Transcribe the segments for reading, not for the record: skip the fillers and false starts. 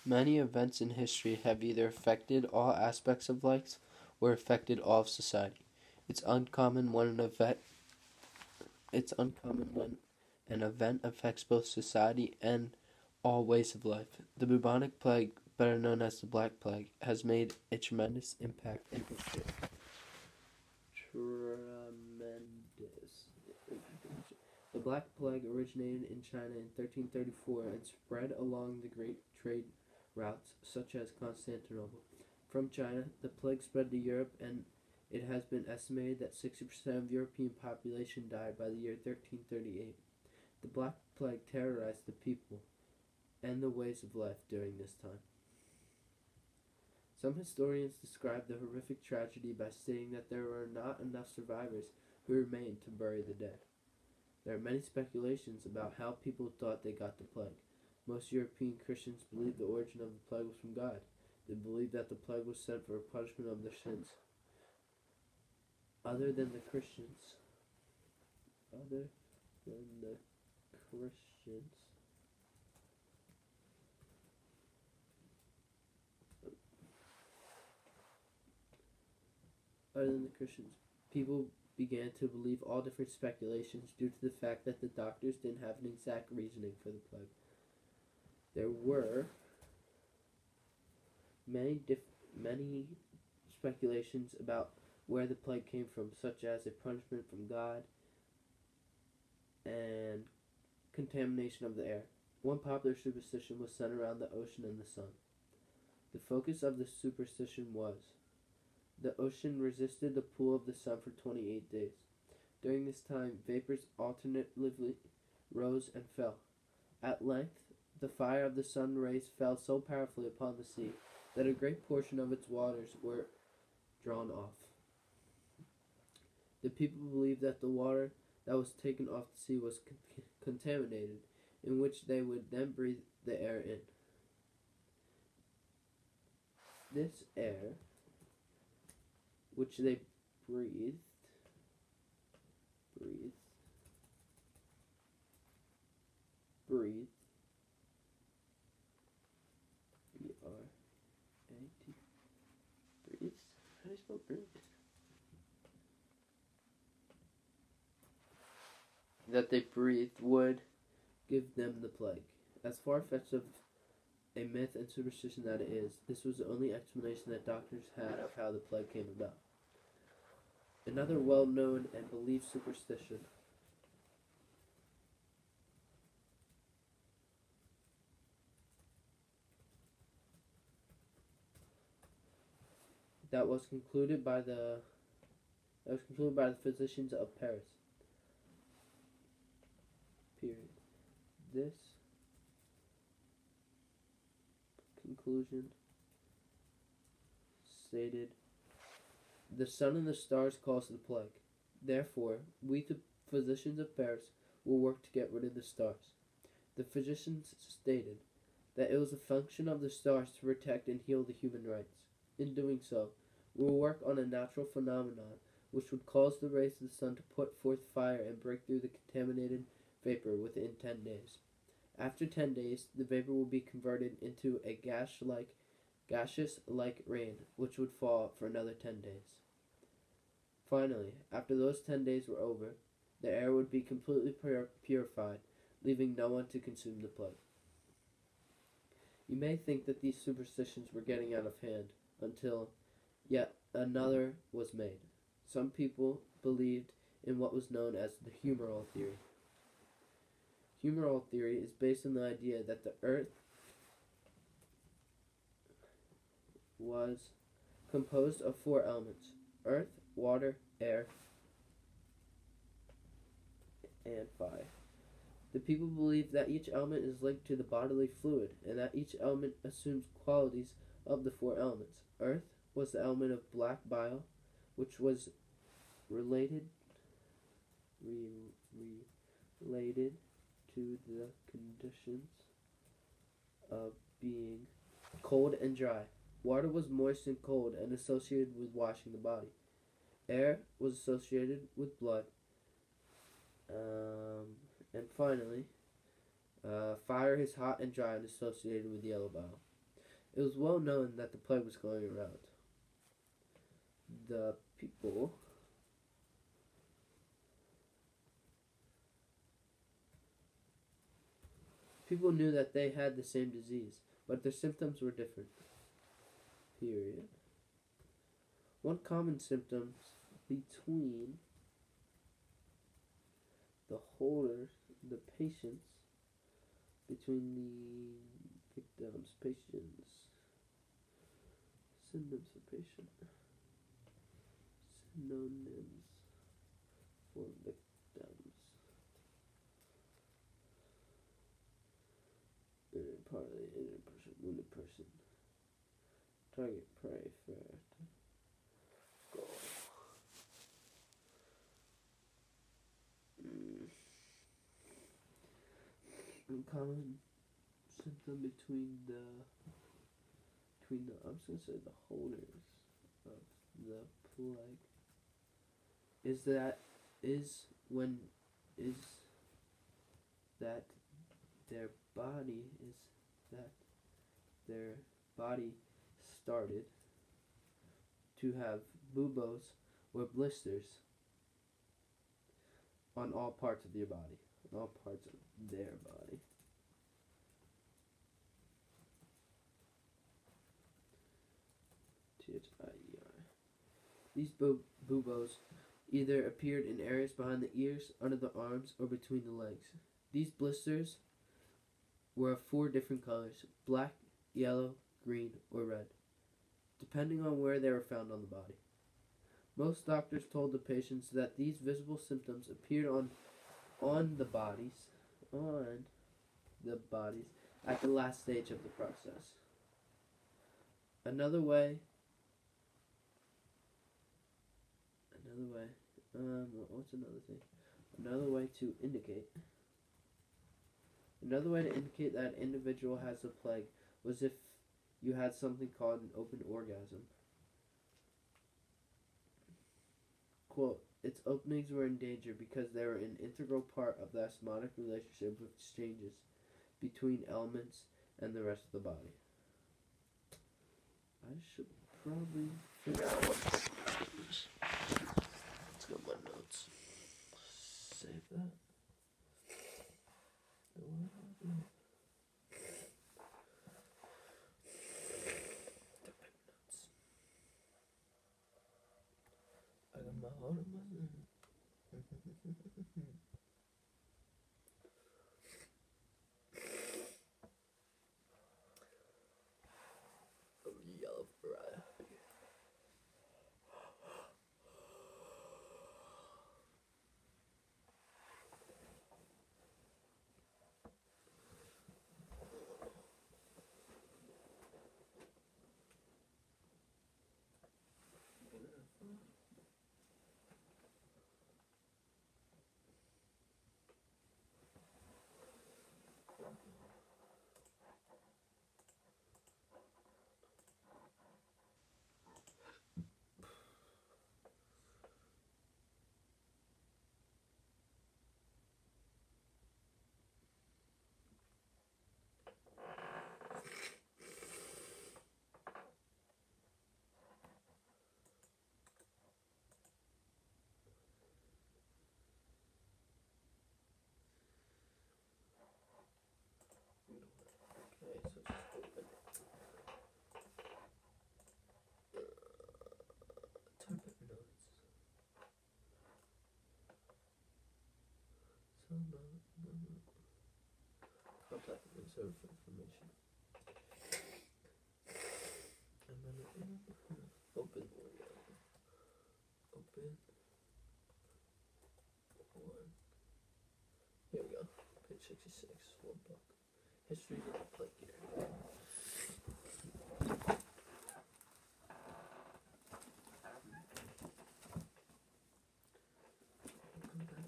Many events in history have either affected all aspects of life or affected all of society. It's uncommon when an event affects both society and all ways of life. The bubonic plague, better known as the Black Plague, has made a tremendous impact in history. The Black Plague originated in China in 1334 and spread along the great trade routes such as Constantinople. From China, the plague spread to Europe, and it has been estimated that 60% of European population died by the year 1338. The Black Plague terrorized the people and the ways of life during this time. Some historians describe the horrific tragedy by stating that there were not enough survivors who remained to bury the dead. There are many speculations about how people thought they got the plague. Most European Christians believed the origin of the plague was from God. They believed that the plague was sent for a punishment of their sins. Other than the Christians, Other than the Christians, people began to believe all different speculations due to the fact that the doctors didn't have an exact reasoning for the plague. There were many speculations about where the plague came from, such as a punishment from God and contamination of the air. One popular superstition was centered around the ocean and the sun. The focus of the superstition was the ocean resisted the pull of the sun for 28 days. During this time, vapors alternately rose and fell. At length, the fire of the sun rays fell so powerfully upon the sea that a great portion of its waters were drawn off. The people believed that the water that was taken off the sea was contaminated, in which they would then breathe the air in. This air, which they breathed, breathed, breathed, how do you spell breathe? That they breathed would give them the plague. As far-fetched of a myth and superstition that it is, this was the only explanation that doctors had of how the plague came about. Another well-known and believed superstition that was concluded by the physicians of Paris. Period. This conclusion stated, the sun and the stars cause the plague. Therefore, we, the physicians of Paris, will work to get rid of the stars. The physicians stated that it was a function of the stars to protect and heal the human race. In doing so, we will work on a natural phenomenon which would cause the rays of the sun to put forth fire and break through the contaminated vapor within 10 days. After 10 days, the vapor will be converted into a gaseous-like rain, which would fall for another 10 days. Finally, after those 10 days were over, the air would be completely purified, leaving no one to consume the plague. You may think that these superstitions were getting out of hand until yet another was made. Some people believed in what was known as the humoral theory. Humoral theory is based on the idea that the earth was composed of 4 elements: earth, water, air, and fire. The people believe that each element is linked to the bodily fluid, and that each element assumes qualities of the 4 elements. Earth was the element of black bile, which was related to the conditions of being cold and dry. Water was moist and cold and associated with washing the body. Air was associated with blood. And finally, fire is hot and dry and associated with yellow bile. It was well known that the plague was going around. The people knew that they had the same disease, but their symptoms were different. Period. One common symptom between the holders, the patients, between the victims, symptoms for patient, synonyms for victims. Part of the injured person, wounded person, target, prey, threat, goal. Common symptom between the I'm just gonna say the holders of the plague is that their body started to have buboes or blisters on all parts of their body. Thier. These buboes either appeared in areas behind the ears, under the arms, or between the legs. These blisters were of 4 different colors: black, yellow, green, or red, depending on where they were found on the body. Most doctors told the patients that these visible symptoms appeared on the bodies at the last stage of the process. Another way to indicate that an individual has the plague was if you had something called an open orgasm. Quote, its openings were in danger because they were an integral part of the osmotic relationship with exchanges between elements and the rest of the body. I should probably figure out what this is. Let's go my notes. Save that. I got my heart in my yellow variety. Contact reserve information. And then open orgasm. Open one. Here we go. Page 66. One book. History of the plague year. Come back on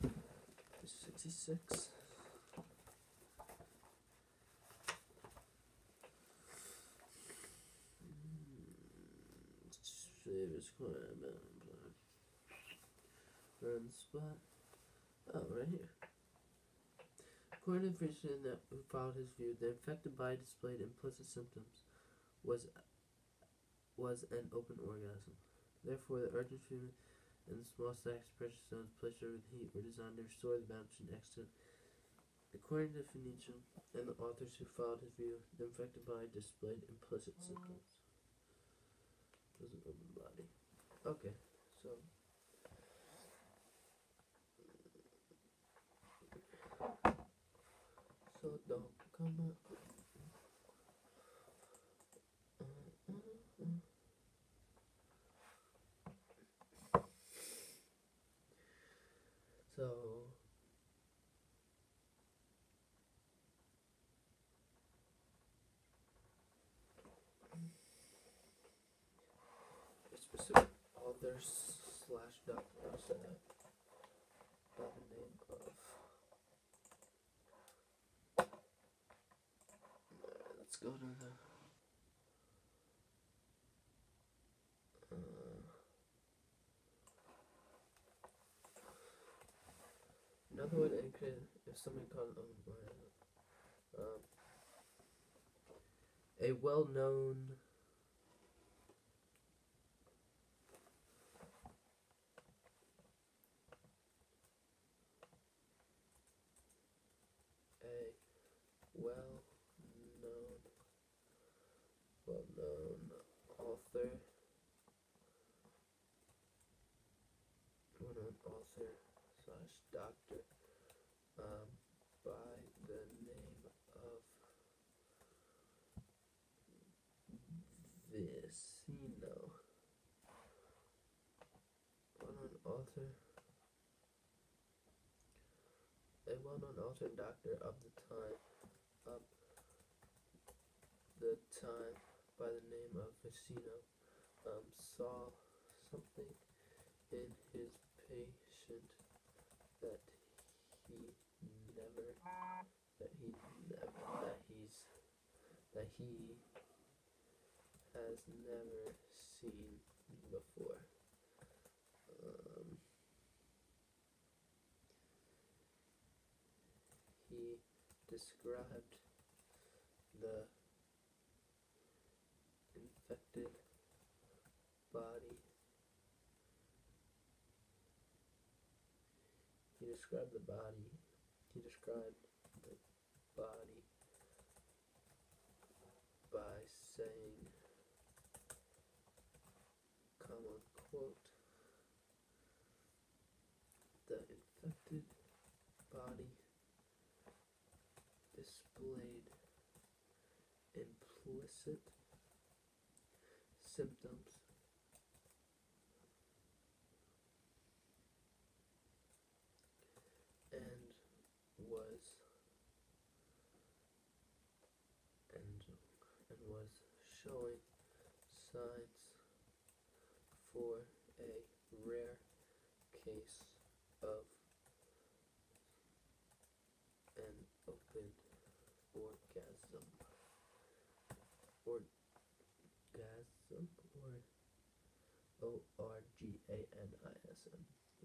to page 66. Run spot. Oh, right here. According to the physician who followed his view, the infected body displayed implicit symptoms was an open orgasm. Therefore, the urgent treatment and the small stacks of precious stones placed over the heat were designed to restore the balance and extent. According to Phoenician and the authors who followed his view, the infected body displayed implicit symptoms. It was an open body. Okay, so don't come up. So a specific author slash doctor said by the name of. Let's go to the. Another way to indicate if somebody called a well-known author slash doctor by the name of Vicino. A well-known author and doctor of the time by the name of Vicino saw something in his patient that he has never seen before. He described the infected body. He described the body by saying, quote, the infected body displayed implicit symptoms and was showing signs for a rare case of an open orgasm. Orgasm.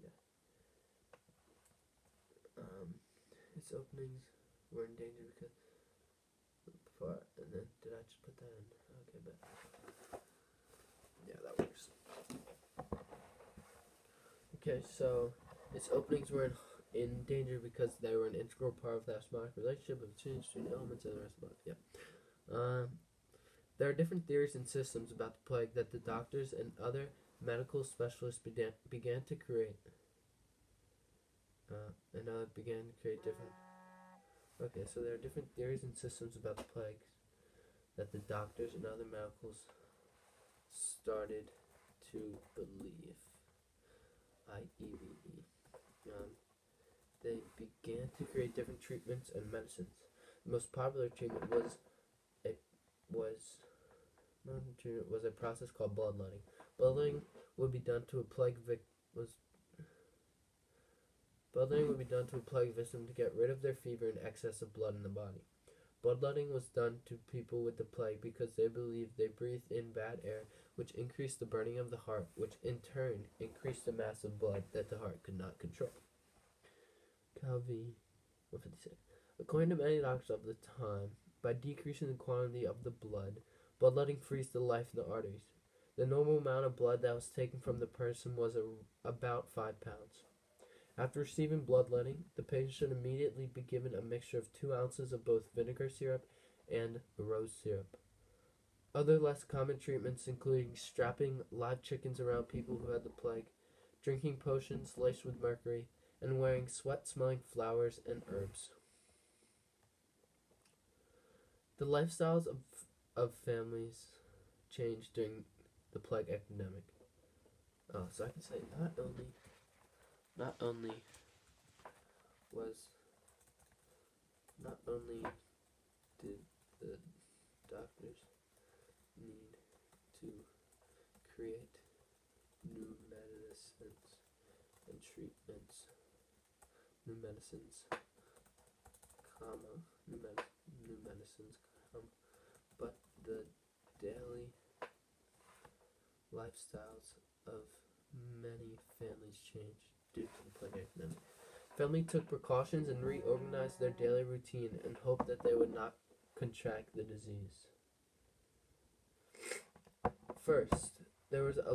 Yeah. Its openings were in danger because and then did I just put that in? Okay, but yeah, that works. Okay, so its openings were in danger because they were an integral part of the osmotic relationship of the between elements of the rest of the body. There are different theories and systems about the plague that the doctors and other medical specialists began to create. Okay, so there are different theories and systems about the plague that the doctors and other medicals started to believe. They began to create different treatments and medicines. The most popular treatment was a process called bloodletting. Bloodletting would be done to a plague victim to get rid of their fever and excess of blood in the body. Bloodletting was done to people with the plague because they believed they breathed in bad air, which increased the burning of the heart, which in turn increased the mass of blood that the heart could not control. Calvi 156. According to many doctors of the time, by decreasing the quantity of the bloodletting frees the life in the arteries. The normal amount of blood that was taken from the person was about 5 pounds. After receiving bloodletting, the patient should immediately be given a mixture of 2 ounces of both vinegar syrup and rose syrup. Other less common treatments including strapping live chickens around people who had the plague, drinking potions laced with mercury, and wearing sweat-smelling flowers and herbs. The lifestyles of families changed during the plague epidemic. So I can say not only did the doctors need to create new medicines and treatments, new medicines, but the daily lifestyles of many families changed due to the plague epidemic. Family took precautions and reorganized their daily routine and hoped that they would not contract the disease. First, there was a